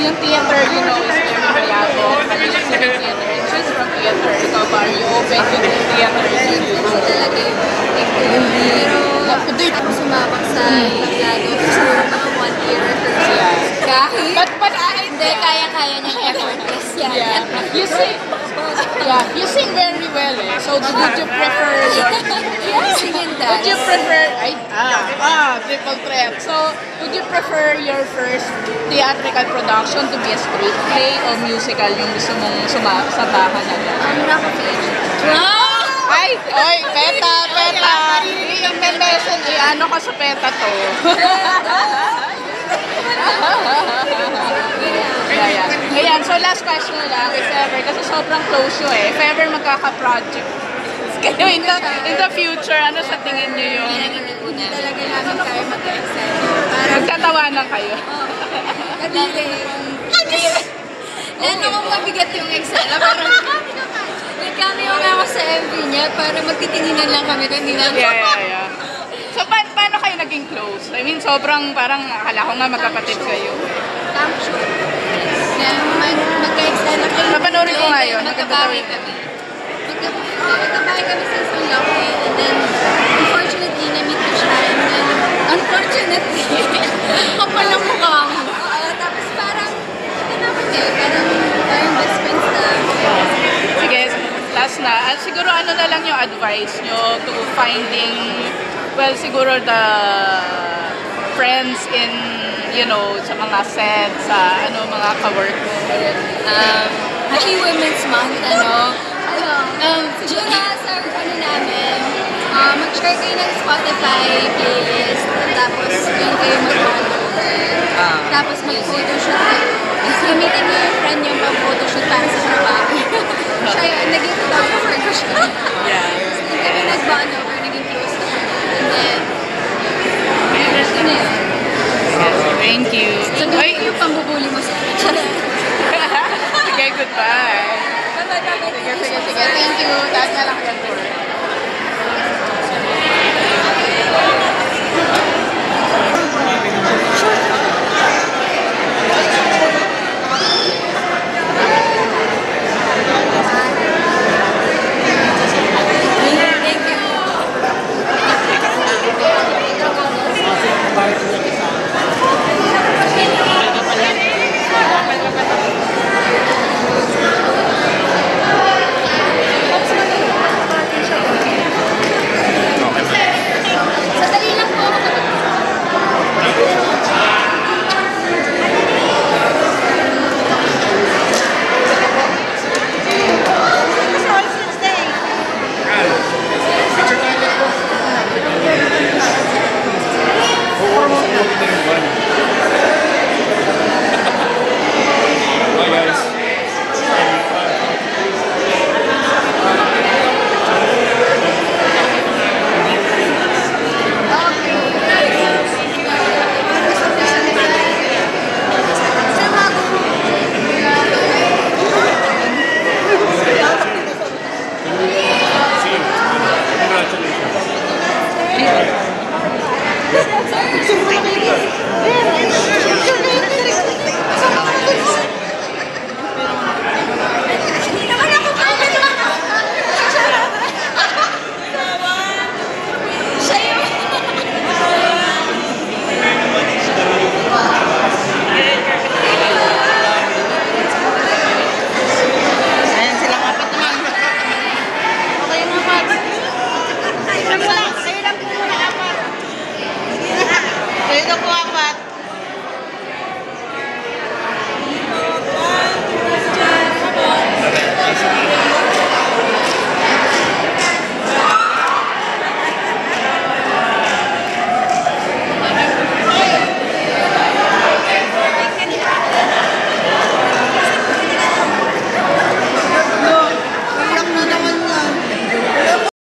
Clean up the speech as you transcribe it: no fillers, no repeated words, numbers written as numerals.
yung theater, you know, is very malabo. Kanina si theater, and she's from theater. Ikaw ba, are you open to do theater in the future? Talaga yung pero ako sumabak sa tablado for mga 1 year rehearsal. Kahit But hindi, kaya-kaya niyang effortless yan. yeah, you sing very well eh. So would you prefer Sing and would you dance. prefer triple threat. So would you prefer your first theatrical production to be a straight play o musical yung gusto mong sabahan agad? Rock of Ages. Ay! Oy! Peta! I-message ano ka sa peta to? Ayan, so last question na lang, if ever, kasi sobrang close nyo eh, if ever magkaka-project kayo in the future, ano sa tingin nyo yun? Hindi talaga namin kaya mag-excel. Magtatawanan kayo? Lalo kong mabigat yung Excel. Parang nagkameo nga ako sa MV niya para magtitinginan lang kami kung hindi namin. Yeah. So, paano kayo naging close? I mean, sobrang parang akala ko nga magkapatid kayo. Camp shoot. Magka-Excel na kayo. Papanoorin ko nga yun. Magkabawi kami. Magkabawi kami sa isang laki. And then, unfortunately, na-meet ko siya. And then, unfortunately, kapal ang mukha mo. Tapos parang, ano naman eh, parang best friends na. Sige, last na. At siguro ano na lang yung advice nyo to finding, well, siguro the friends in, you know, sa mga set, sa ano, mga ka-work mo. Happy Women's Month, siguro sa ano namin, mag-share kayo ng Spotify playlist, tapos yun kayo mag-follow. Tapos mag-photoshoot kayo. Gamitin mo yung friend yung pang-photoshoot para sa trabaho. Siya yun, naging photographer ko siya. Doon kami nag-bond over, naging close na kami. And then, yun na yun. Thank you. So, gawin yung pambubuli mo sa akin. Sige, goodbye. Bye-bye. Sige. Thank you. Taas na lang yan for Sadali lang po. Picture tayo po.